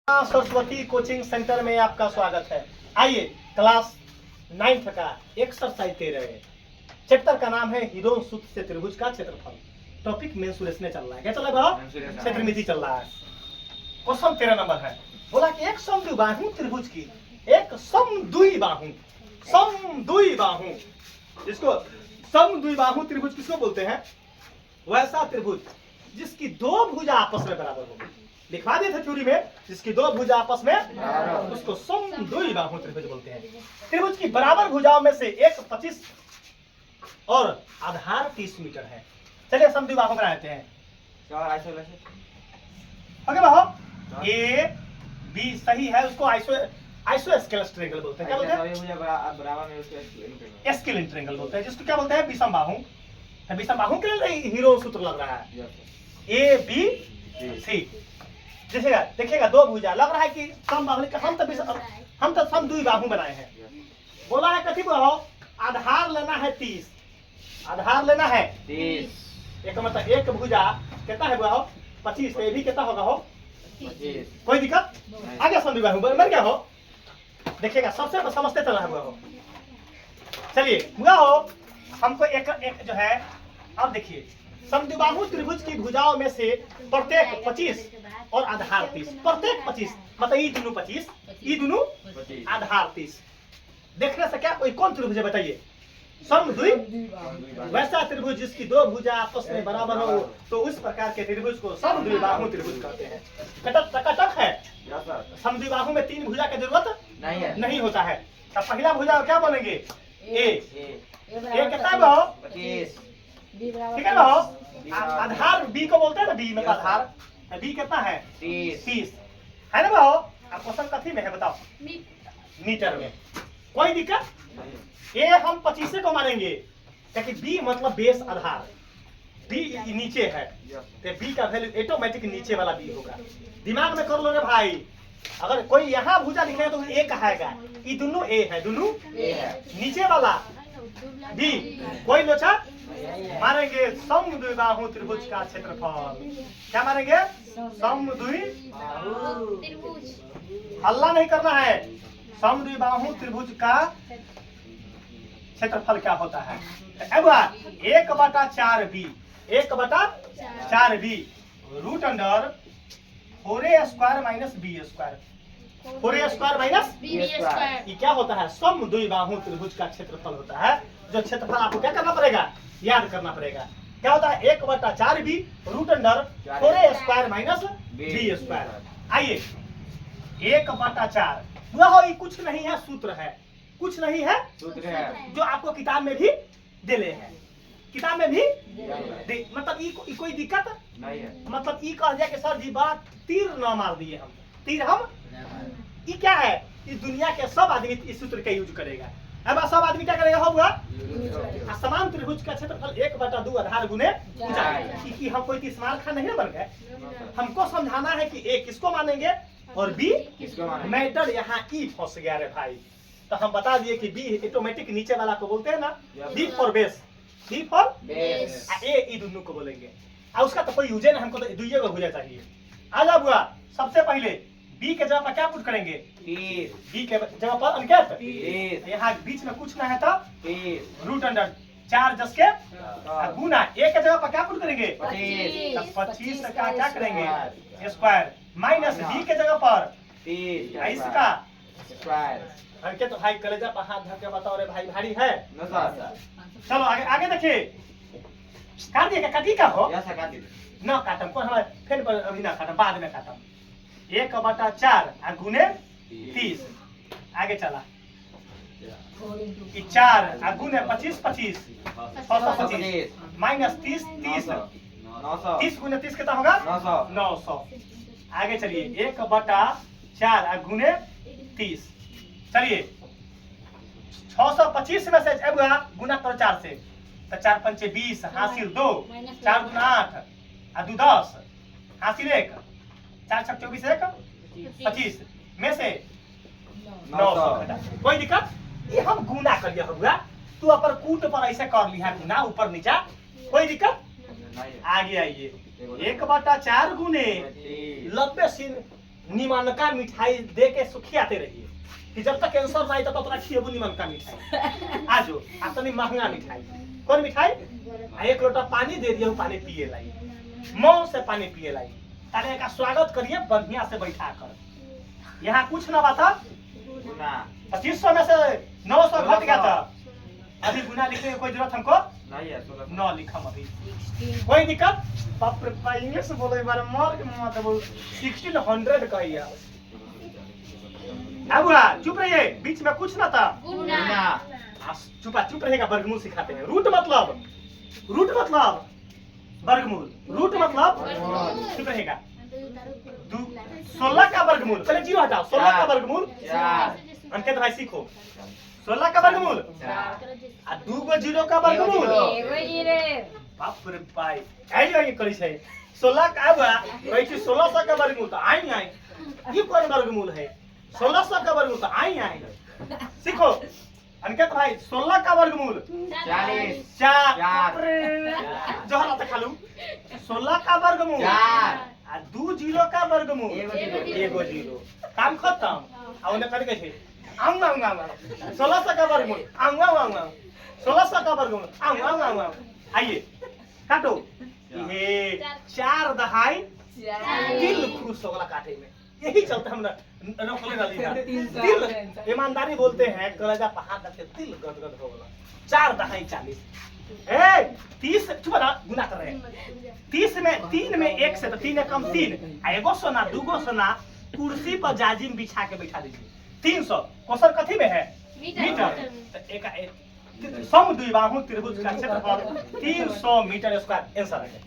Saraswati coaching centre में आपका स्वागत है। आइए क्लास 9th का एक्सरसाइज दे रहे हैं। चैप्टर का नाम है हिरोन सूत्र से त्रिभुज का क्षेत्रफल। टॉपिक मेंसुरेशन चल रहा है। क्या चल रहा है? क्षेत्रमिति चल रहा है। क्वेश्चन 13 नंबर है। बोला कि एक समद्विबाहु त्रिभुज की एक समद्विबाहु जिसको समद्विबाहु त्रिभुज किसको बोलते हैं? वैसा त्रिभुज जिसकी दो भुजा आपस में बराबर हो। लिखवा दिए थे थ्योरी में, जिसकी दो भुजा आपस में उसको समद्विबाहु त्रिभुज बोलते हैं। त्रिभुज की बराबर भुजाओं में से एक 25 और आधार 30 मीटर है। चलिए समद्विबाहु बना लेते हैं। ओके बाहो, ए बी सही है, उसको आइसोस्केलस ट्रायंगल बोलते हैं। क्या बोलते हैं? एस्केलिन ट्रायंगल बोलते हैं, जिसको क्या बोलते हैं? विषमबाहु। विषमबाहु के लिए हीरो सूत्र लग रहा है ए बी सी। देखिएगा दो भुजा लग रहा है कि समबाहु का हम तो समद्विबाहु बनाए हैं। बोला है कथी बाहो? आधार लेना है 30। आधार लेना है 30। एक मतलब एक भुजा कितना है बाहो? 25। ये भी कितना होगा हो? 25। कोई दिक्कत? आगे समद्विबाहु बन गया हो। देखिएगा सबसे समझते चला हुआ हो। चलिए हुआ हो हमको एक जो है। अब देखिए समद्विबाहु त्रिभुज की भुजाओं में से प्रत्येक 25 और आधार 30। प्रत्येक 25 मतलब ये दोनों 25, ये दोनों आधार 30। देखने से क्या कोई कौन त्रिभुज है बताइए? समद्विबाहु। वैसा त्रिभुज जिसकी दो भुजा आपस में बराबर हो तो उस प्रकार के त्रिभुज को समद्विबाहु त्रिभुज कहते हैं। कटक है। समद्विबाहु में 3 भुजा की जरूरत नहीं होता है। तब पहला भुजा क्या बोलेंगे? ए कितना है बाहो? 25। ठीक है बाहो। आधार बी को बोलते हैं ना, बी में आधार बी कितना है? 30 है ना बाहो। अब क्वेश्चन कथी में है बताओ? मीटर में। कोई दिक्कत? ए हम 25 को मानेंगे क्योंकि बी मतलब बेस आधार, बी नीचे है तो बी का वैल्यू ऑटोमेटिक नीचे वाला बी होगा। दिमाग में कर लो रे भाई। अगर कोई यहाँ भुजा लिखेगा तो ए कहेगा ये दोनों ए है, दोनों ए है। नीचे वाला बी कोई लोचा मारेंगे समद्विबाहु त्रिभुज का क्षेत्रफल। क्या मारेंगे? समद्विबाहु त्रिभुज। हल्ला नहीं करना है। समद्विबाहु त्रिभुज का क्षेत्रफल क्या होता है? अब 1/4b 1/4b root under 4a² minus b²। 4a² minus b²। ये क्या होता है? समद्विबाहु त्रिभुज का क्षेत्रफल होता है। जो क्षेत्रफल आपको क्या करना पड़ेगा? याद करना पड़ेगा। क्या होता है? 1/4b root under 4a² minus b²। आइए 1/4 वह कुछ नहीं है, सूत्र है। कुछ नहीं है, सूत्र है जो आपको किताब में भी दिले हैं। किताब में भी मतलब ई कोई दिक्कत नहीं है। मतलब ई कह दिया कि सर जी बात तीर न मार दिए हम। तीर हम ई क्या है? इस दुनिया के सब आदमी इस सूत्र का यूज करेगा। अब सब आदमी क्या करेगा? होगा समान त्रिभुज का क्षेत्रफल 1/2 आधार गुने ऊंचाई। कि हम कोई तीसमार खा नहीं बन गए। हमको समझाना है कि ए किसको मानेंगे और बी किसको मानेंगे। मैटर यहाँ ई फंस गया रे भाई। तो हम बता दिए कि बी ऑटोमेटिक नीचे वाला को बोलते हैं ना, B for base, B for base. A E दोनों को बोलेंगे। और उसका तो कोई यूज नहीं, हमको तो दुइये को भुजा चाहिए। आ जा बुआ। सबसे पहले बी के जगह पर क्या पुट करेंगे? 30। बी के जगह पर अनकेत 30। यहाँ बीच में कुछ ना है तो 30 रूट अंडर 4 10 के गुना ए के जगह पर क्या पुट करेंगे? 25। 25 का क्या करेंगे? स्क्वायर माइनस बी के जगह पर 30 का स्क्वायर। अनके तो भाई कलेजा पर हाथ धर के बताओ रे भाई, भारी है ना? चलो आगे आगे देखिए। काट दिए कटी का हो ना? काटम कौन हमारे फिर अभी ना काटम, बाद में काटम। 1/4 गुने 30। आगे चला 4 गुने 25 625 माइनस 30 30 गुने 30 कितना होगा? 900। आगे चलिए 1/4 गुने 30। चलिए 625 में से अब गुना करो 4 से तो 4 पंचे 20 हासिल 2 4 दूना 8 और 2 10 हासिल 1 4 6 24 1 25 में से 900। कोई दिक्कत? ये हम गुना कर लिया होगा। तू अपन कूट पर ऐसे कर लिया गुना ऊपर नीचा। कोई दिक्कत? आगे आइए 1/4 गुने 90 निमनका मिठाई दे के सुखियाते रहिए कि जब तक कैंसर नहीं तब तक खिएबू निमनका मिठाई आजो आ तनी महंगा मिठाई कौन मिठाई आ 1 लोटा पानी दे दियो पानी पिए लाई मौन से पानी पिए लाई ताले का स्वागत करिए बढ़िया से बैठा कर यहाँ कुछ ना बता ना 2500 में से 900 घट गया था अभी गुना लिखने की कोई जरूरत हमको नहीं है 16 न लिखम अभी कोई दिक्कत बाप रे पा इंग्लिश बोले बारे मार के मत बोल 1600 कहिया अबुआ चुप रहिए बीच में कुछ ना था गुना चुप रहेगा वर्गमूल सिखाते हैं रूट मतलब वर्गमूल रूट मतलब चुप रहेगा 16 का वर्गमूल पहले जीरो हटाओ 16 का वर्गमूल 4 अंकित भाई सीखो 16 का वर्गमूल आ 2 गो जीरो का वर्गमूल बाप रे भाई आई करी छै 16 का बा कहै छी 1600 का वर्गमूल तो आई ये कौन वर्गमूल है 1600 का वर्गमूल तो आई सीखो अंकित भाई 16 का वर्गमूल 40 4 जोहरा तक खालू 16 का वर्गमूल 4 आ 2 जीरो का वर्गमूल एगो जीरो काम खत्म आ ओने कथि कहै छै आऊंगा 1600 का वर्गमूल आऊंगा 1600 का वर्गमूल आऊंगा आइए काटो ये 4 दहाई दिल खुश होगा काटे में यही चलता हम रोकले वाली दिल ईमानदारी बोलते हैं कलेजा पहाड़ रखे दिल गदगद हो गला 4 दहाई 40 ए 30 चुप रहा गुना कर रहे हैं 30 में 3 में 1 से तो 3 कम 3 आ एगो सोना दूगो सोना कुर्सी पर जाजिम बिछा के बैठा दीजिए 300 क्वेश्चन कथी में है मीटर तो एक सम द्विबाहु त्रिभुज का क्षेत्रफल 300 मीटर स्क्वायर आंसर है।